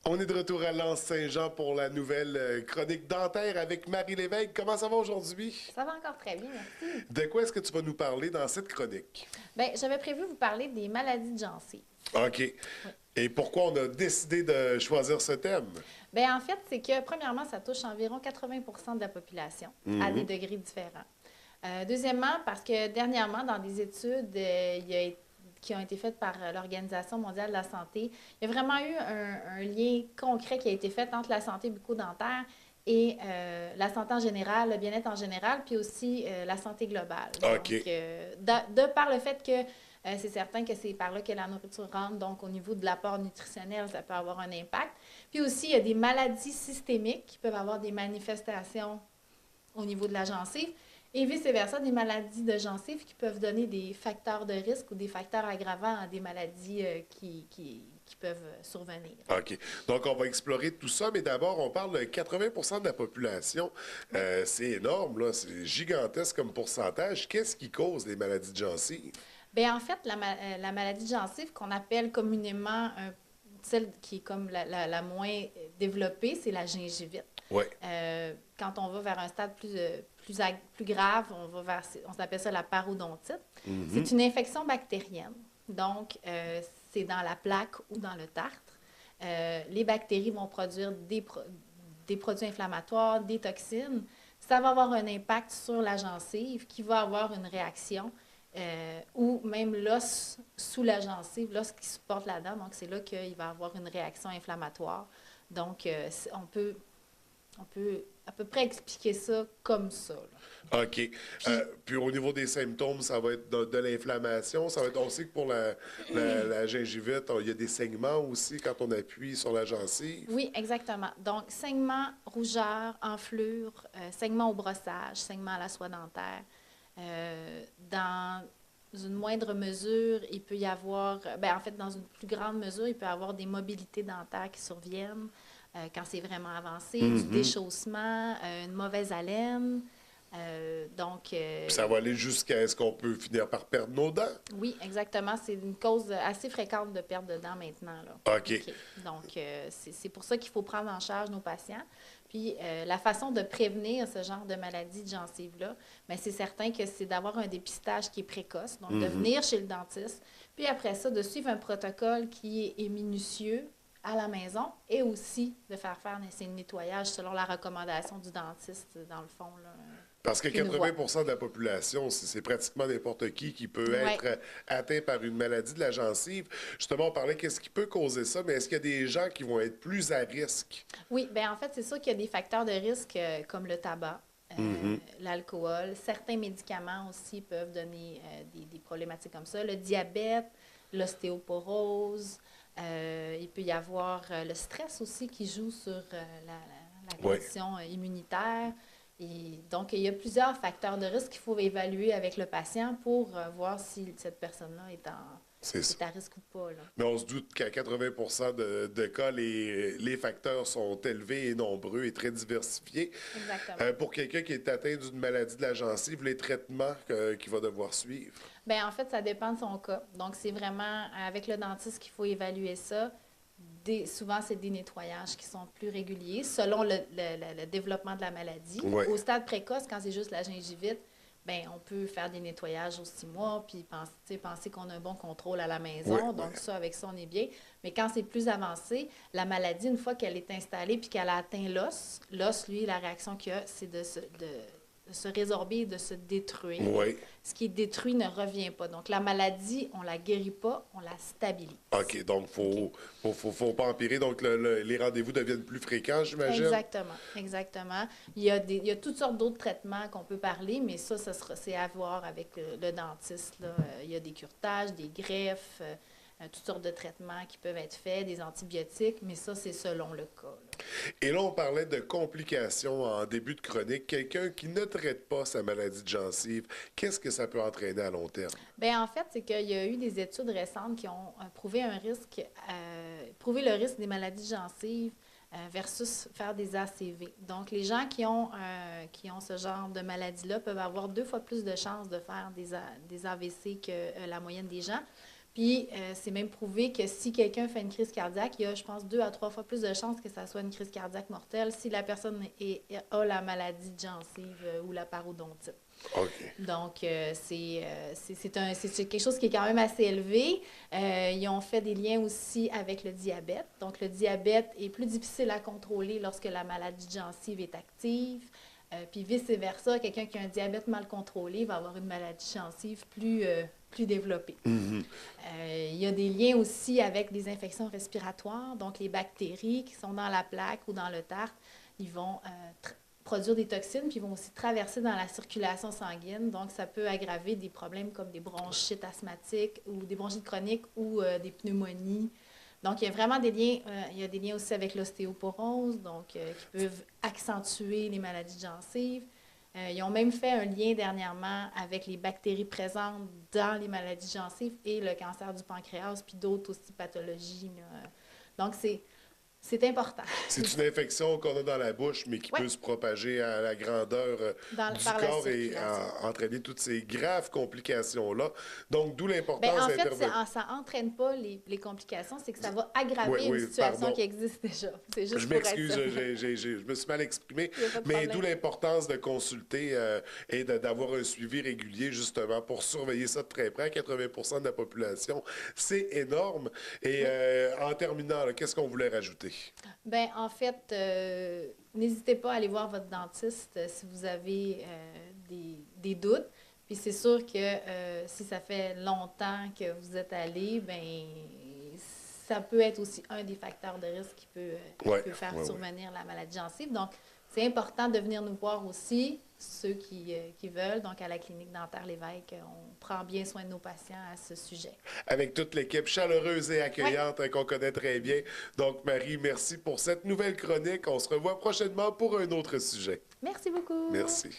On est de retour à Lens-Saint-Jean pour la nouvelle chronique dentaire avec Marie Lévesque. Comment ça va aujourd'hui? Ça va encore très bien, merci. De quoi est-ce que tu vas nous parler dans cette chronique? Bien, j'avais prévu vous parler des maladies de gencives. OK. Oui. Et pourquoi on a décidé de choisir ce thème? Bien, en fait, c'est que, premièrement, ça touche environ 80 de la population à des degrés différents. Deuxièmement, parce que dernièrement, dans des études qui ont été faites par l'Organisation mondiale de la santé, il y a vraiment eu un lien concret qui a été fait entre la santé bucco-dentaire et la santé en général, le bien-être en général, puis aussi la santé globale. OK. Donc, de par le fait que c'est certain que c'est par là que la nourriture rentre, donc au niveau de l'apport nutritionnel, ça peut avoir un impact. Puis aussi, il y a des maladies systémiques qui peuvent avoir des manifestations au niveau de la gencive et vice-versa, des maladies de gencive qui peuvent donner des facteurs de risque ou des facteurs aggravants à des maladies qui peuvent survenir. OK. Donc, on va explorer tout ça, mais d'abord, on parle de 80 de la population. C'est énorme, là. C'est gigantesque comme pourcentage. Qu'est-ce qui cause les maladies de gencives? Bien, en fait, la maladie de gencive qu'on appelle communément celle qui est comme la moins développée, c'est la gingivite. Oui. Quand on va vers un stade plus grave, on appelle ça la parodontite. C'est une infection bactérienne. Donc, c'est dans la plaque ou dans le tartre. Les bactéries vont produire des produits inflammatoires, des toxines. Ça va avoir un impact sur la gencive qui va avoir une réaction ou même l'os sous la gencive, l'os qui supporte la dent. Donc, c'est là qu'il va avoir une réaction inflammatoire. Donc, on peut à peu près expliquer ça comme ça, là. OK. Puis au niveau des symptômes, ça va être de l'inflammation. On sait que pour la gingivite, il y a des saignements aussi quand on appuie sur la gencive. Oui, exactement. Donc, saignement, rougeur, enflure, saignement au brossage, saignement à la soie dentaire. Dans une moindre mesure, il peut y avoir, en fait, dans une plus grande mesure, il peut y avoir des mobilités dentaires qui surviennent quand c'est vraiment avancé, du déchaussement, une mauvaise haleine. Puis ça va aller jusqu'à est-ce qu'on peut finir par perdre nos dents? Oui, exactement. C'est une cause assez fréquente de perte de dents maintenant, là. OK. Donc, c'est pour ça qu'il faut prendre en charge nos patients. Puis, la façon de prévenir ce genre de maladie de gencive-là, bien, c'est certain que c'est d'avoir un dépistage qui est précoce, donc de venir chez le dentiste, puis après ça, de suivre un protocole qui est minutieux à la maison et aussi de faire ces nettoyages selon la recommandation du dentiste, dans le fond, là. Parce que Qui nous voit. 80 de la population, c'est pratiquement n'importe qui peut Ouais. être atteint par une maladie de la gencive. Justement, on parlait qu'est-ce qui peut causer ça, mais est-ce qu'il y a des gens qui vont être plus à risque? Oui, bien en fait, c'est sûr qu'il y a des facteurs de risque comme le tabac, l'alcool. Certains médicaments aussi peuvent donner des problématiques comme ça. Le diabète, l'ostéoporose. Il peut y avoir le stress aussi qui joue sur la Ouais. condition immunitaire. Et donc, il y a plusieurs facteurs de risque qu'il faut évaluer avec le patient pour voir si cette personne-là C'est ça. est à risque ou pas, là. Mais on se doute qu'à 80 de cas, les facteurs sont élevés et nombreux et très diversifiés. Exactement. Pour quelqu'un qui est atteint d'une maladie de la gencive, les traitements qu'il va devoir suivre. Bien, en fait, ça dépend de son cas. Donc, c'est vraiment avec le dentiste qu'il faut évaluer ça. Souvent, c'est des nettoyages qui sont plus réguliers selon le développement de la maladie. Ouais. Au stade précoce, quand c'est juste la gingivite, bien, on peut faire des nettoyages aux 6 mois puis penser qu'on a un bon contrôle à la maison. Ouais, Donc, ouais. ça, avec ça, on est bien. Mais quand c'est plus avancé, la maladie, une fois qu'elle est installée puis qu'elle a atteint l'os, lui, la réaction qu'il a, c'est de se résorber et de se détruire. Oui. Ce qui est détruit ne revient pas. Donc, la maladie, on ne la guérit pas, on la stabilise. OK, donc faut pas empirer. Donc, les rendez-vous deviennent plus fréquents, j'imagine? Exactement, exactement. Il y a toutes sortes d'autres traitements qu'on peut parler, mais c'est à voir avec le dentiste, là. Il y a des curetages, des greffes, toutes sortes de traitements qui peuvent être faits, des antibiotiques, mais ça, c'est selon le cas, là. Et là, on parlait de complications en début de chronique. Quelqu'un qui ne traite pas sa maladie de gencive, qu'est-ce que ça peut entraîner à long terme? Bien, en fait, c'est qu'il y a eu des études récentes qui ont prouvé le risque des maladies de gencives versus faire des ACV. Donc, les gens qui ont ce genre de maladie-là peuvent avoir 2 fois plus de chances de faire des AVC que la moyenne des gens. Puis, c'est même prouvé que si quelqu'un fait une crise cardiaque, il y a, je pense, 2 à 3 fois plus de chances que ça soit une crise cardiaque mortelle si la personne a la maladie de gencive ou la parodontite. OK. Donc, c'est quelque chose qui est quand même assez élevé. Ils ont fait des liens aussi avec le diabète. Donc, le diabète est plus difficile à contrôler lorsque la maladie de gencive est active. Puis vice-versa, quelqu'un qui a un diabète mal contrôlé va avoir une maladie de gencive plus développée. Il y a des liens aussi avec des infections respiratoires. Donc, les bactéries qui sont dans la plaque ou dans le tartre, ils vont produire des toxines, puis ils vont aussi traverser dans la circulation sanguine. Donc, ça peut aggraver des problèmes comme des bronchites asthmatiques ou des bronchites chroniques ou des pneumonies. Donc, il y a vraiment des liens. Il y a des liens aussi avec l'ostéoporose, donc qui peuvent accentuer les maladies de gencives. Ils ont même fait un lien dernièrement avec les bactéries présentes dans les maladies de gencives et le cancer du pancréas, puis d'autres aussi pathologies, là. Donc, c'est important. C'est une infection qu'on a dans la bouche, mais qui Ouais. peut se propager à la grandeur du Par la corps et circulation. entraîner toutes ces graves complications-là. Donc, d'où Ben, l'importance en fait, d'intervenir. ça n'entraîne pas les complications, c'est que ça va Oui, aggraver une oui, situation pardon. qui existe déjà. C'est Je juste pour être m'excuse, sûr. je me suis mal exprimé, Il n'y a pas de mais d'où problème. l'importance de consulter et d'avoir un suivi régulier, justement, pour surveiller ça de très près. 80% de la population, c'est énorme. Et Oui. en terminant, là, qu'est-ce qu'on voulait rajouter? Ben, en fait, n'hésitez pas à aller voir votre dentiste si vous avez des doutes. Puis c'est sûr que si ça fait longtemps que vous êtes allé, ben ça peut être aussi un des facteurs de risque qui Ouais, peut faire ouais, ouais. survenir la maladie gencive. Donc, c'est important de venir nous voir aussi, ceux qui veulent. Donc, à la clinique dentaire Lévesque, on prend bien soin de nos patients à ce sujet. Avec toute l'équipe chaleureuse et Oui, accueillante qu'on connaît très bien. Donc, Marie, merci pour cette nouvelle chronique. On se revoit prochainement pour un autre sujet. merci beaucoup. Merci.